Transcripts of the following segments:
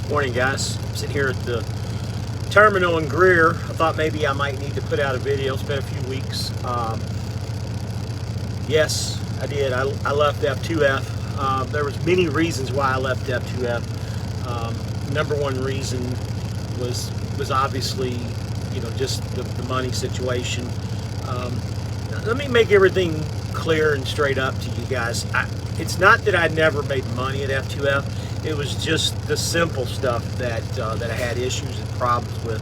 Morning, guys. I'm sitting here at the terminal in Greer. I thought maybe I might need to put out a video. It's been a few weeks. Yes, I did. I left F2F. There was many reasons why I left F2F. Number one reason was obviously, just the money situation. Let me make everything clear and straight up to you guys. It's not that I never made money at F2F. It was just the simple stuff that I had issues and problems with.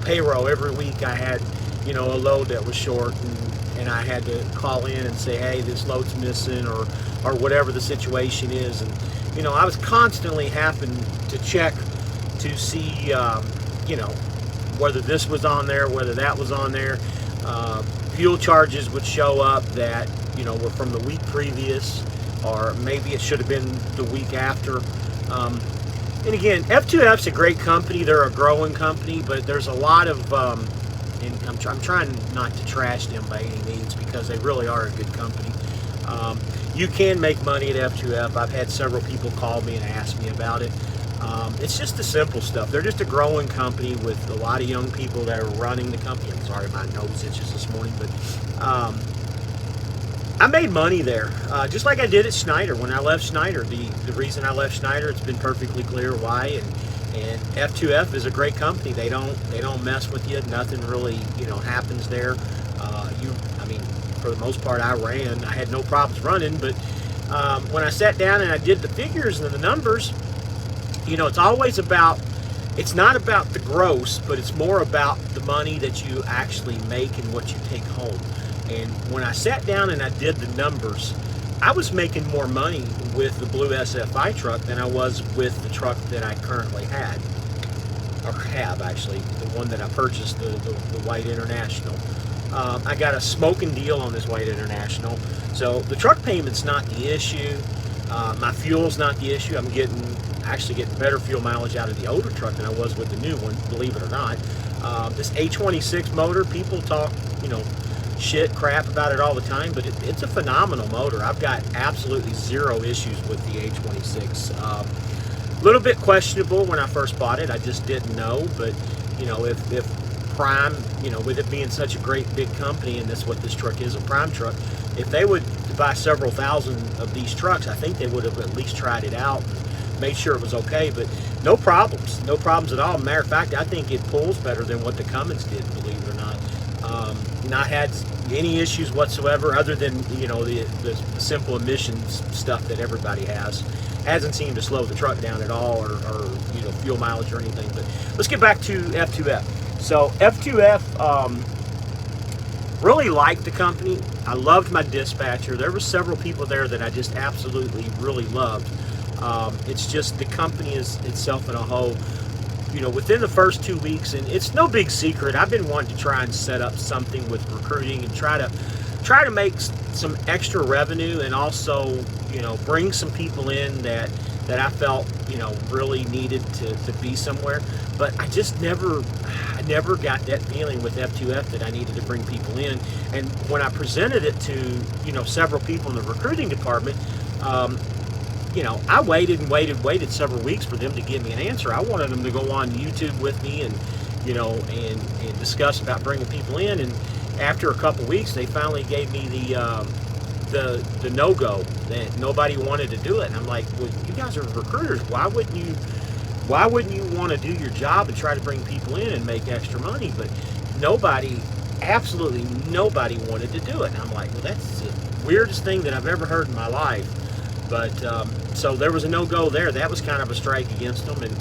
Payroll. Every week I had, a load that was short, and I had to call in and say, hey, this load's missing, or whatever the situation is. And, I was constantly having to check to see, whether this was on there, whether that was on there. Fuel charges would show up that, were from the week previous, or maybe it should have been the week after. And again, F2F's a great company. They're a growing company, but there's a lot of, and I'm trying not to trash them by any means, because they really are a good company. You can make money at F2F. I've had several people call me and ask me about it. It's just the simple stuff. They're just a growing company with a lot of young people that are running the company. I'm sorry, my nose itches this morning, but I made money there, just like I did at Schneider. When I left Schneider, the reason I left Schneider, it's been perfectly clear why. And F2F is a great company. They don't mess with you. Nothing really happens there. For the most part, I had no problems running. But when I sat down and I did the figures and the numbers, it's always about. It's not about the gross, but it's more about the money that you actually make and what you take home. And when I sat down and I did the numbers, I was making more money with the blue SFI truck than I was with the truck that I currently had, or have actually, the one that I purchased, the White International. I got a smoking deal on this White International, so the truck payment's not the issue. My fuel's not the issue. I'm actually getting better fuel mileage out of the older truck than I was with the new one, believe it or not. This A26 motor, people talk, crap about it all the time, but it's a phenomenal motor. I've got absolutely zero issues with the A26. A little bit questionable when I first bought it. I just didn't know, but if Prime, with it being such a great big company, and that's what this truck is, a Prime truck, if they would buy several thousand of these trucks, I think they would have at least tried it out and made sure it was okay. But no problems at all. Matter of fact, I think it pulls better than what the Cummins did, believe it or not. Not had any issues whatsoever, other than the simple emissions stuff that everybody has. Hasn't seemed to slow the truck down at all, or fuel mileage or anything. But let's get back to F2F. So F2F, really liked the company. I loved my dispatcher. There were several people there that I just absolutely really loved. It's just the company itself in a whole. Within the first 2 weeks, and it's no big secret, I've been wanting to try and set up something with recruiting and try to make some extra revenue, and also bring some people in that I felt really needed to be somewhere. But I just never got that feeling with F2F that I needed to bring people in. And when I presented it to several people in the recruiting department, I waited several weeks for them to give me an answer. I wanted them to go on YouTube with me and discuss about bringing people in. And after a couple weeks, they finally gave me the no-go, that nobody wanted to do it. And I'm like, well, you guys are recruiters. Why wouldn't you want to do your job and try to bring people in and make extra money? But absolutely nobody wanted to do it. And I'm like, well, that's the weirdest thing that I've ever heard in my life. But so there was a no-go there. That was kind of a strike against them, and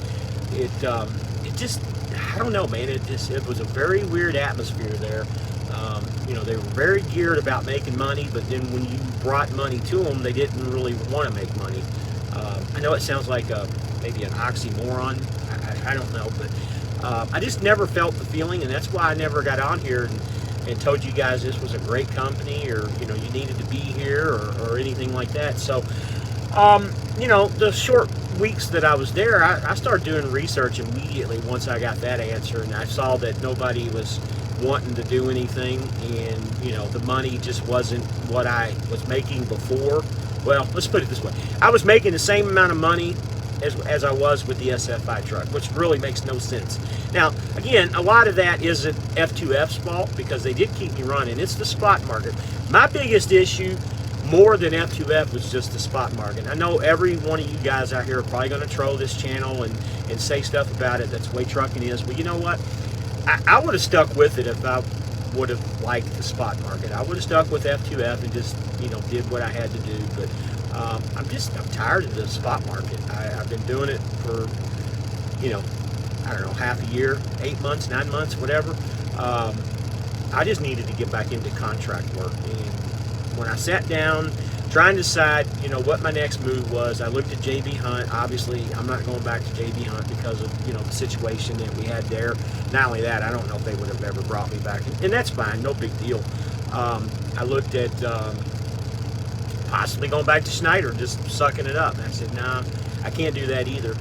it just, I don't know, man. It was a very weird atmosphere there. They were very geared about making money, but then when you brought money to them, they didn't really want to make money. I know it sounds like maybe an oxymoron. I don't know, but I just never felt the feeling, and that's why I never got on here and told you guys this was a great company, or you needed to be here, or anything like that. So the short weeks that I was there, I started doing research immediately once I got that answer, and I saw that nobody was wanting to do anything, and the money just wasn't what I was making before. Well, let's put it this way: I was making the same amount of money as I was with the SFI truck, which really makes no sense. Now, again, a lot of that isn't F2F's fault because they did keep me running. It's the spot market. My biggest issue, more than F2F, was just the spot market. I know every one of you guys out here are probably going to troll this channel and say stuff about it. That's the way trucking is. But you know what? I would have stuck with it if I would have liked the spot market. I would have stuck with F2F and just, you know, did what I had to do. But I'm tired of the spot market. I've been doing it for, you know, I don't know, half a year, 8 months, 9 months, whatever. I just needed to get back into contract work. And when I sat down trying to decide, you know, what my next move was, I looked at JB Hunt. Obviously, I'm not going back to JB Hunt because of, you know, the situation that we had there. Not only that, I don't know if they would have ever brought me back, and that's fine, no big deal. I looked at possibly going back to Schneider and just sucking it up. And I said, nah, I can't do that either.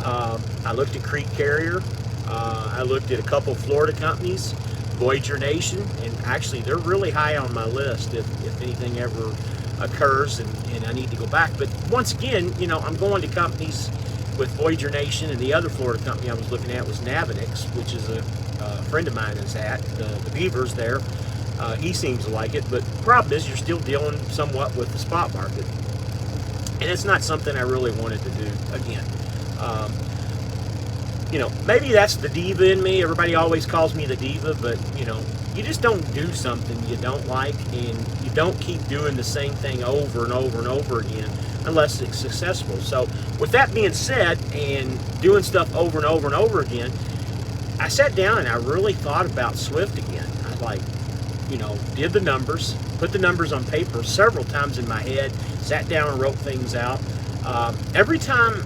I looked at Creek Carrier. I looked at a couple of Florida companies, Voyager Nation, and actually they're really high on my list if anything ever occurs and I need to go back. But once again, you know, I'm going to companies with Voyager Nation, and the other Florida company I was looking at was Navinex, which is a friend of mine is at, the Beavers there. He seems to like it, but the problem is you're still dealing somewhat with the spot market. And it's not something I really wanted to do again. You know, maybe that's the diva in me. Everybody always calls me the diva, but, you know, you just don't do something you don't like, and you don't keep doing the same thing over and over and over again unless it's successful. So with that being said, and doing stuff over and over and over again, I sat down and I really thought about Swift again. I like, you know, did the numbers, put the numbers on paper several times in my head, sat down and wrote things out. Every time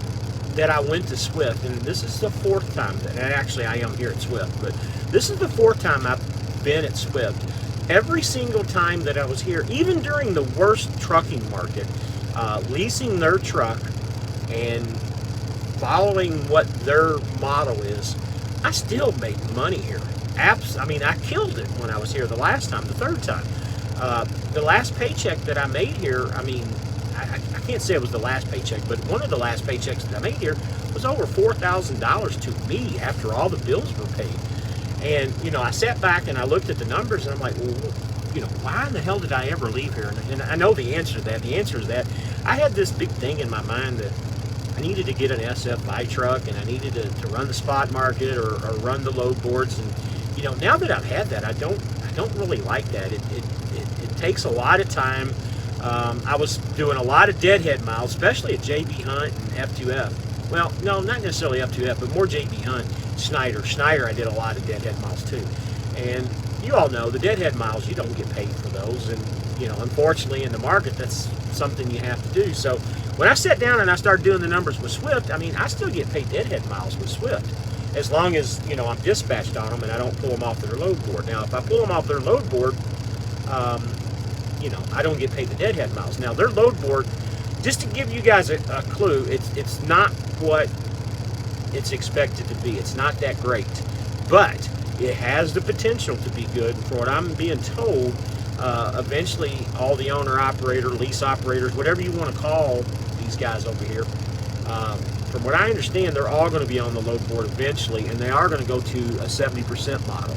that I went to Swift, and this is the fourth time that actually I am here at Swift, but this is the fourth time I've been at Swift. Every single time that I was here, even during the worst trucking market, leasing their truck and following what their model is, I still made money here. I mean, I killed it when I was here the last time, the third time. The last paycheck that I made here, I mean, I can't say it was the last paycheck, but one of the last paychecks that I made here was over $4,000 to me after all the bills were paid. And, you know, I sat back and I looked at the numbers and I'm like, well, you know, why in the hell did I ever leave here? And I know the answer to that. The answer is that I had this big thing in my mind that I needed to get an SFI truck, and I needed to run the spot market or run the load boards. And, you know, now that I've had that, I don't really like that. It takes a lot of time. I was doing a lot of deadhead miles, especially at JB Hunt and F2F. Well, no, not necessarily F2F, but more JB Hunt, Schneider. Schneider, I did a lot of deadhead miles too. And you all know the deadhead miles, you don't get paid for those. And, you know, unfortunately in the market, that's something you have to do. So when I sat down and I started doing the numbers with Swift, I mean, I still get paid deadhead miles with Swift, as long as, you know, I'm dispatched on them and I don't pull them off their load board. Now, if I pull them off their load board, you know, I don't get paid the deadhead miles. Now, their load board, just to give you guys a clue, it's not what it's expected to be. It's not that great, but it has the potential to be good. For what I'm being told, eventually all the owner-operator, lease operators, whatever you want to call these guys over here, from what I understand, they're all going to be on the load board eventually, and they are going to go to a 70% model.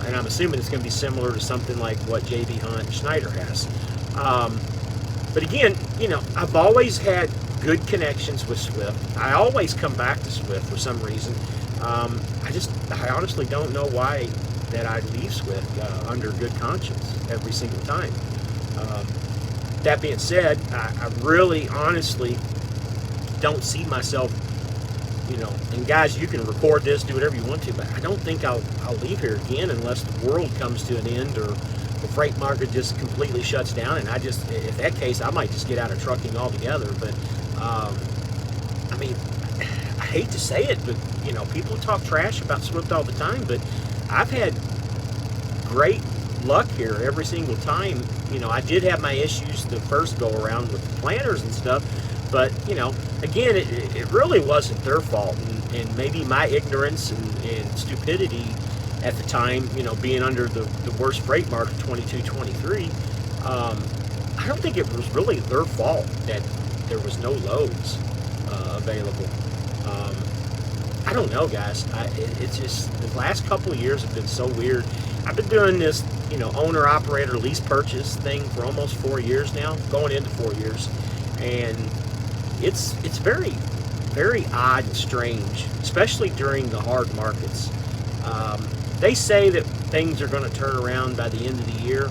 And I'm assuming it's going to be similar to something like what JB Hunt and Schneider has. But again, you know, I've always had good connections with Swift. I always come back to Swift for some reason. I honestly don't know why that I leave Swift under good conscience every single time. That being said, I really honestly don't see myself, you know, and guys, you can record this, do whatever you want to, but I don't think I'll leave here again unless the world comes to an end or the freight market just completely shuts down. And if that case, I might just get out of trucking altogether. But I mean, I hate to say it, but, you know, people talk trash about Swift all the time, but I've had great luck here every single time. You know, I did have my issues the first go around with the planners and stuff, but, you know, again, it really wasn't their fault, and maybe my ignorance and stupidity at the time, you know, being under the worst freight market, 22, 23, I don't think it was really their fault that there was no loads available. I don't know, guys. It's just the last couple of years have been so weird. I've been doing this, owner operator lease purchase thing for almost 4 years now, going into 4 years, and it's very, very odd and strange, especially during the hard markets. They say that things are going to turn around by the end of the year.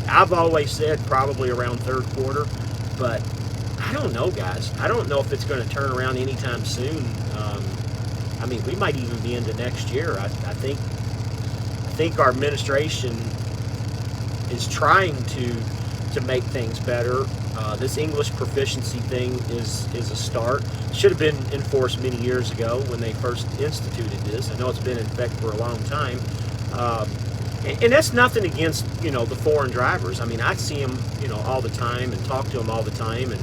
I've always said probably around third quarter, but I don't know, guys. I don't know if it's going to turn around anytime soon. I mean, we might even be into next year. I think our administration is trying to make things better. This English proficiency thing is a start. Should have been enforced many years ago when they first instituted this. I know it's been in effect for a long time. And that's nothing against, the foreign drivers. I mean, I see them, all the time and talk to them all the time.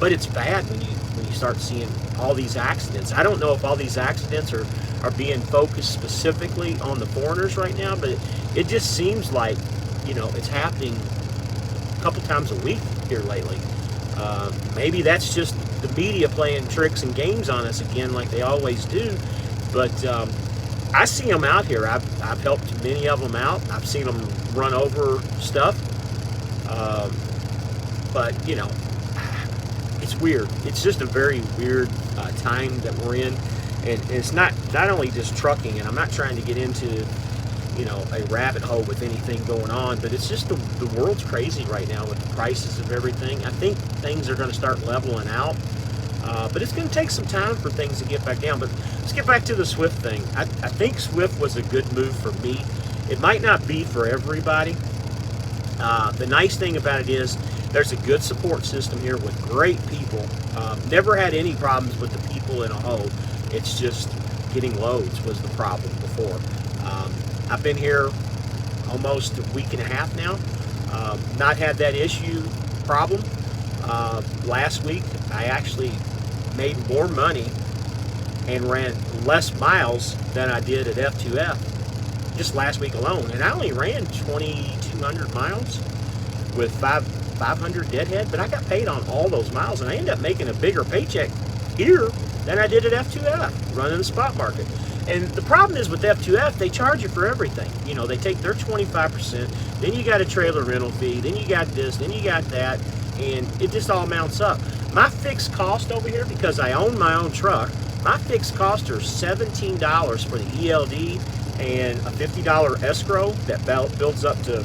But it's bad when you start seeing all these accidents. I don't know if all these accidents are being focused specifically on the foreigners right now, but it just seems like, it's happening a couple times a week here lately. Maybe that's just the media playing tricks and games on us again like they always do. But I see them out here. I've helped many of them out. I've seen them run over stuff. But, it's weird. It's just a very weird time that we're in. And it's not only just trucking, and I'm not trying to get into, a rabbit hole with anything going on, but it's just the world's crazy right now with the prices of everything. I think things are going to start leveling out. But it's going to take some time for things to get back down. But let's get back to the Swift thing. I think Swift was a good move for me. It might not be for everybody. The nice thing about it is there's a good support system here with great people. Never had any problems with the people in a whole. It's just getting loads was the problem before. I've been here almost a week and a half now. Not had that problem. Last week, I actually made more money and ran less miles than I did at F2F just last week alone. And I only ran 2,200 miles with 500 deadhead, but I got paid on all those miles, and I ended up making a bigger paycheck here than I did at F2F, running the spot market. And the problem is with F2F, they charge you for everything. They take their 25%, then you got a trailer rental fee, then you got this, then you got that, and it just all mounts up. My fixed cost over here, because I own my own truck, my fixed costs are $17 for the ELD and a $50 escrow that builds up to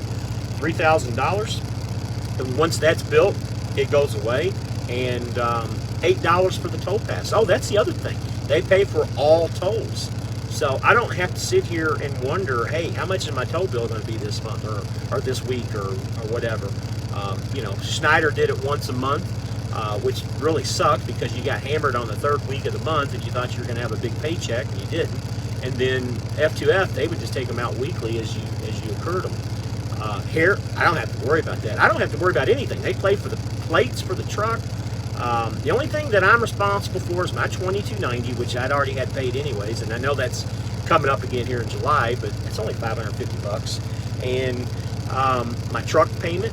$3,000. And once that's built, it goes away. And $8 for the toll pass. Oh, that's the other thing. They pay for all tolls. So I don't have to sit here and wonder, hey, how much is my toll bill going to be this month or this week or whatever. Schneider did it once a month, which really sucked because you got hammered on the third week of the month and you thought you were going to have a big paycheck and you didn't. And then F2F, they would just take them out weekly as you accrued them. Here, I don't have to worry about that. I don't have to worry about anything. They pay for the plates for the truck. The only thing that I'm responsible for is my 2290, which I'd already had paid anyways, and I know that's coming up again here in July, but it's only $550. And my truck payment,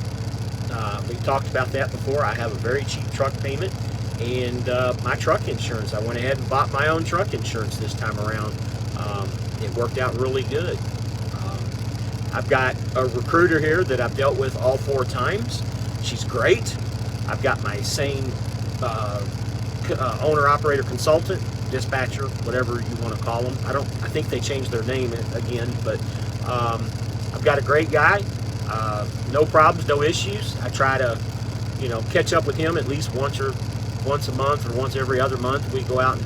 we talked about that before. I have a very cheap truck payment, and my truck insurance. I went ahead and bought my own truck insurance this time around. It worked out really good. I've got a recruiter here that I've dealt with all 4 times. She's great. I've got my same owner-operator consultant, dispatcher, whatever you want to call them. I think they changed their name again, but I've got a great guy. No problems, no issues. I try to, catch up with him at least once a month or once every other month. We go out and,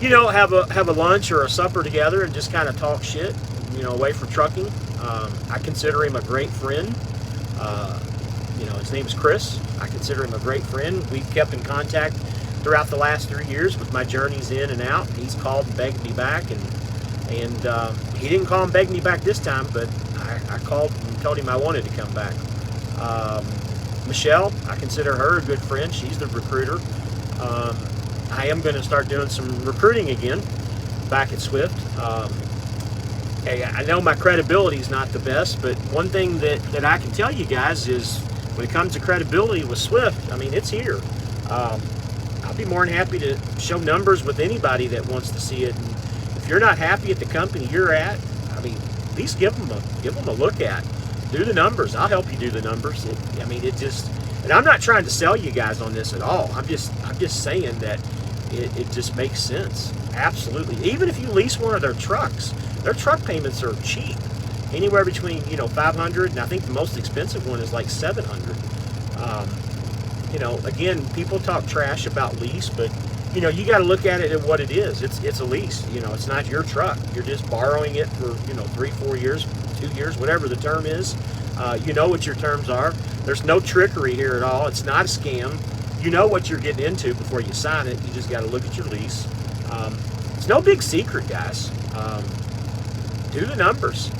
have a lunch or a supper together and just kind of talk shit, away from trucking. I consider him a great friend. His name is Chris. I consider him a great friend. We've kept in contact throughout the last 3 years with my journeys in and out. He's called and begged me back, and he didn't call and beg me back this time, but I called and told him I wanted to come back. Michelle, I consider her a good friend. She's the recruiter. I am going to start doing some recruiting again back at Swift. I know my credibility is not the best, but one thing that I can tell you guys is when it comes to credibility with Swift, I mean, it's here. I've be more than happy to show numbers with anybody that wants to see it. And if you're not happy at the company you're at, I mean, at least give them a look at. Do the numbers. I'll help you do the numbers. And I'm not trying to sell you guys on this at all. I'm just saying that it just makes sense. Absolutely. Even if you lease one of their trucks, their truck payments are cheap. Anywhere between, $500, and I think the most expensive one is like $700. Again, people talk trash about lease, but you got to look at it at what it is. It's a lease. It's not your truck. You're just borrowing it for 3, 4 years, 2 years, whatever the term is. You know what your terms are. There's no trickery here at all. It's not a scam. You know what you're getting into before you sign it. You just got to look at your lease. It's no big secret, guys. Do the numbers.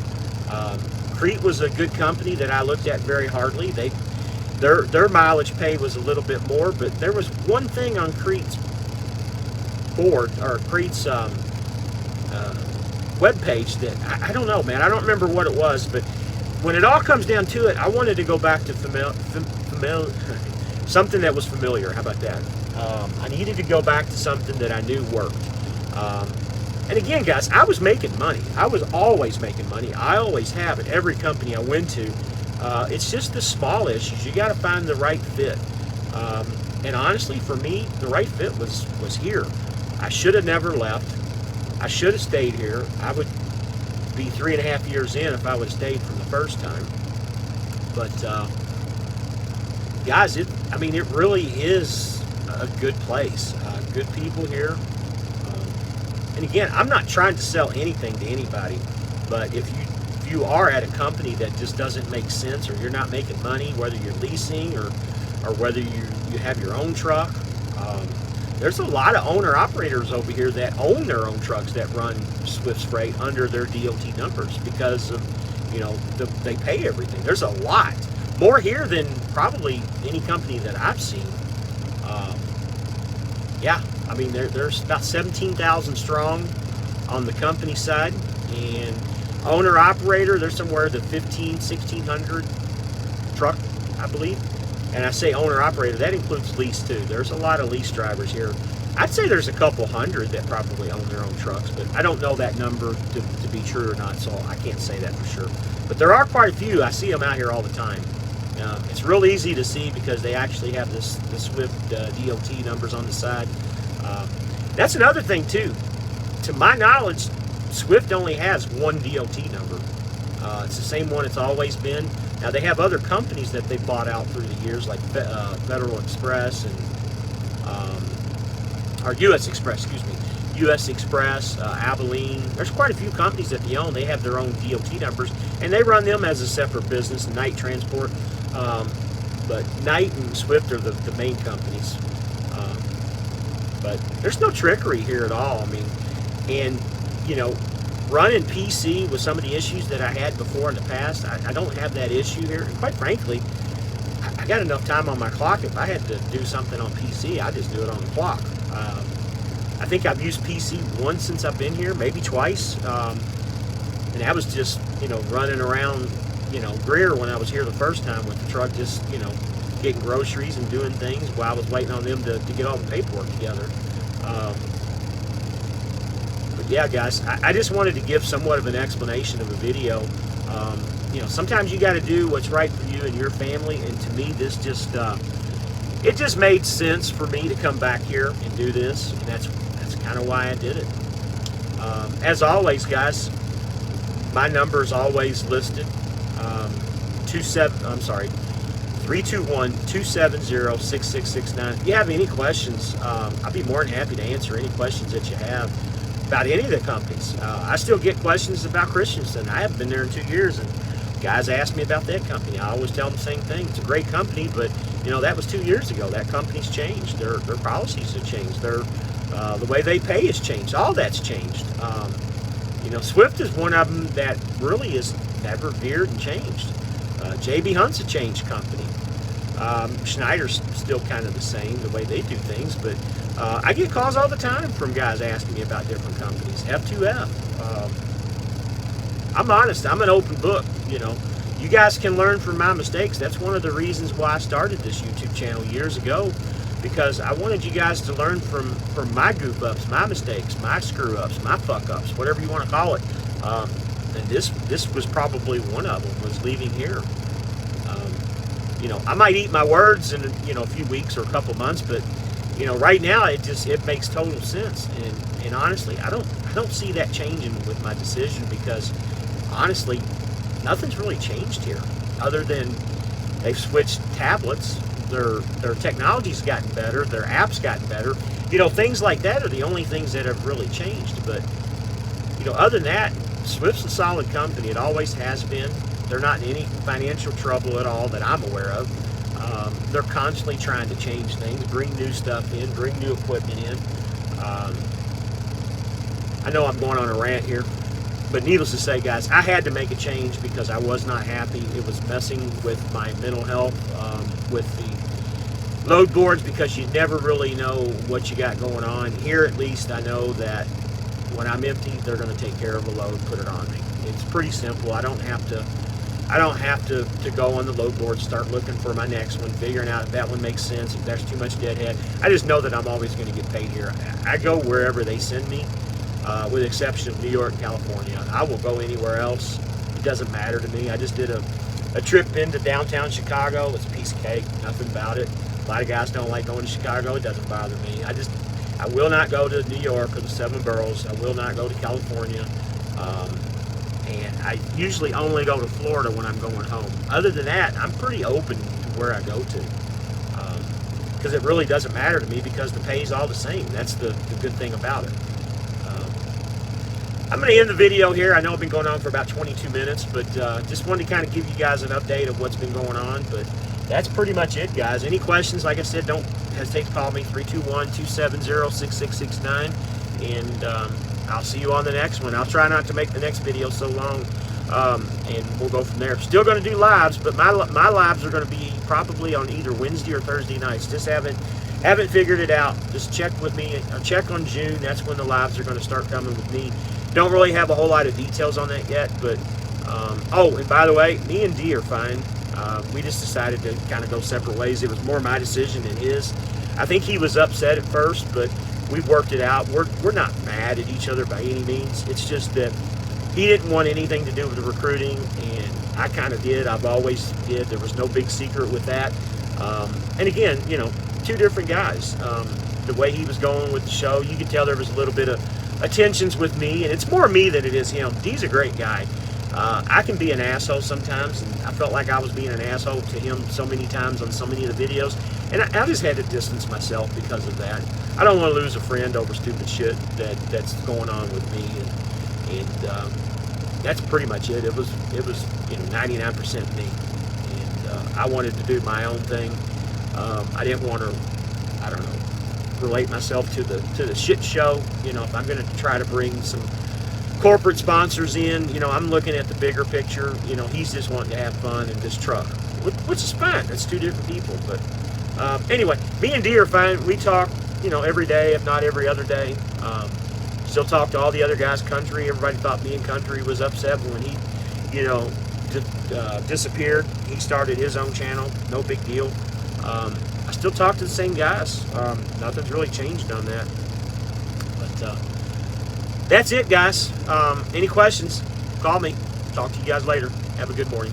Crete was a good company that I looked at very hardly. Their mileage pay was a little bit more, but there was one thing on Crete's board, or Crete's webpage that I don't know, man. I don't remember what it was, but when it all comes down to it, I wanted to go back to something that was familiar. How about that? I needed to go back to something that I knew worked. And again, guys, I was making money. I was always making money. I always have at every company I went to. It's just the small issues. You got to find the right fit. And honestly, for me, the right fit was here. I should have never left. I should have stayed here. I would be 3.5 years in if I would have stayed from the first time. But guys, it really is a good place. Good people here. And again, I'm not trying to sell anything to anybody, but if you are at a company that just doesn't make sense, or you're not making money, whether you're leasing or whether you have your own truck, there's a lot of owner-operators over here that own their own trucks that run Swift's Freight under their DOT numbers because of, they pay everything. There's a lot. More here than probably any company that I've seen. Yeah, there's about 17,000 strong on the company side, and owner-operator, there's somewhere the 1,600 truck, I believe. And I say owner-operator, that includes lease too. There's a lot of lease drivers here. I'd say there's a couple hundred that probably own their own trucks, but I don't know that number to be true or not, so I can't say that for sure. But there are quite a few. I see them out here all the time. It's real easy to see because they actually have the Swift DOT numbers on the side. That's another thing too. To my knowledge, Swift only has one DOT number. It's the same one it's always been. Now they have other companies that they bought out through the years, like Federal Express and or U.S. Express, excuse me, U.S. Express, Abilene. There's quite a few companies that they own. They have their own DOT numbers, and they run them as a separate business, Knight Transport. But Knight and Swift are the main companies. But there's no trickery here at all. And running PC with some of the issues that I had before in the past, I don't have that issue here. And quite frankly, I got enough time on my clock. If I had to do something on PC, I just do it on the clock. I think I've used PC once since I've been here, maybe twice. And that was just, running around, Greer when I was here the first time with the truck, just, getting groceries and doing things while I was waiting on them to get all the paperwork together. But yeah, guys, I just wanted to give somewhat of an explanation of a video. Sometimes you got to do what's right for you and your family, and to me, this just it just made sense for me to come back here and do this, and that's kind of why I did it. As always, guys, my number is always listed. 321-270-6669. If you have any questions, I'd be more than happy to answer any questions that you have about any of the companies. I still get questions about Christensen. I haven't been there in 2 years, and guys ask me about that company. I always tell them the same thing. It's a great company, but that was 2 years ago. That company's changed. Their policies have changed. The way they pay has changed. All that's changed. Swift is one of them that really has never veered and changed. JB Hunt's a changed company. Schneider's still kind of the same, the way they do things, but I get calls all the time from guys asking me about different companies. F2F. I'm honest. I'm an open book. You guys can learn from my mistakes. That's one of the reasons why I started this YouTube channel years ago. because I wanted you guys to learn from my goof ups, my mistakes, my screw ups, my fuck ups, whatever you want to call it. And this was probably one of them, was leaving here. You know, I might eat my words in, you know, a few weeks or a couple months, but you know, right now it makes total sense. And honestly, I don't see that changing with my decision, because honestly, nothing's really changed here other than they've switched tablets. Their technology's gotten better, their apps gotten better. You know, things like that are the only things that have really changed. But you know, other than that, Swift's a solid company. It always has been. They're not in any financial trouble at all that I'm aware of. They're constantly trying to change things, bring new stuff in, bring new equipment in. I know I'm going on a rant here, but needless to say, guys, I had to make a change because I was not happy. It was messing with my mental health, with the load boards, because you never really know what you got going on. Here, at least, I know that when I'm empty, they're going to take care of a load and put it on me. It's pretty simple. I don't have to go on the load board, start looking for my next one, figuring out if that one makes sense, if there's too much deadhead. I just know that I'm always going to get paid here. I go wherever they send me, with the exception of New York and California. I will go anywhere else. It doesn't matter to me. I just did a trip into downtown Chicago. It's a piece of cake, nothing about it. A lot of guys don't like going to Chicago. It doesn't bother me. I will not go to New York or the 7 boroughs. I will not go to California. And I usually only go to Florida when I'm going home. Other than that, I'm pretty open to where I go to. Because it really doesn't matter to me, because the pay's all the same. That's the good thing about it. I'm going to end the video here. I know I've been going on for about 22 minutes, but just wanted to kind of give you guys an update of what's been going on. But that's pretty much it, guys. Any questions, like I said, don't hesitate to call me, 321-270-6669. And I'll see you on the next one. I'll try not to make the next video so long, and we'll go from there. Still going to do lives, but my lives are going to be probably on either Wednesday or Thursday nights. Just haven't figured it out. Just check with me. Check on June. That's when the lives are going to start coming with me. Don't really have a whole lot of details on that yet, but oh, and by the way, me and Dee are fine. We just decided to kind of go separate ways. It was more my decision than his. I think he was upset at first, but we've worked it out. We're not mad at each other by any means. It's just that he didn't want anything to do with the recruiting, and I kind of did. I've always did. There was no big secret with that. And again, you know, two different guys. The way he was going with the show, you could tell there was a little bit of tensions with me, and it's more me than it is him. Dee's a great guy. I can be an asshole sometimes, and I felt like I was being an asshole to him so many times on so many of the videos, and I just had to distance myself because of that. I don't want to lose a friend over stupid shit that's going on with me, and that's pretty much it. It was you know, 99% me, and I wanted to do my own thing. I didn't want to, I don't know, relate myself to the shit show. You know, if I'm going to try to bring some corporate sponsors in, you know, I'm looking at the bigger picture. You know, he's just wanting to have fun in this truck, which is fine. That's two different people. But anyway, me and Dee are fine. We talk, you know, every day, if not every other day. Still talk to all the other guys. Country, everybody thought me and Country was upset when he, you know, disappeared. He started his own channel. No big deal. I still talk to the same guys. Nothing's really changed on that. But that's it, guys. Any questions, call me. Talk to you guys later. Have a good morning.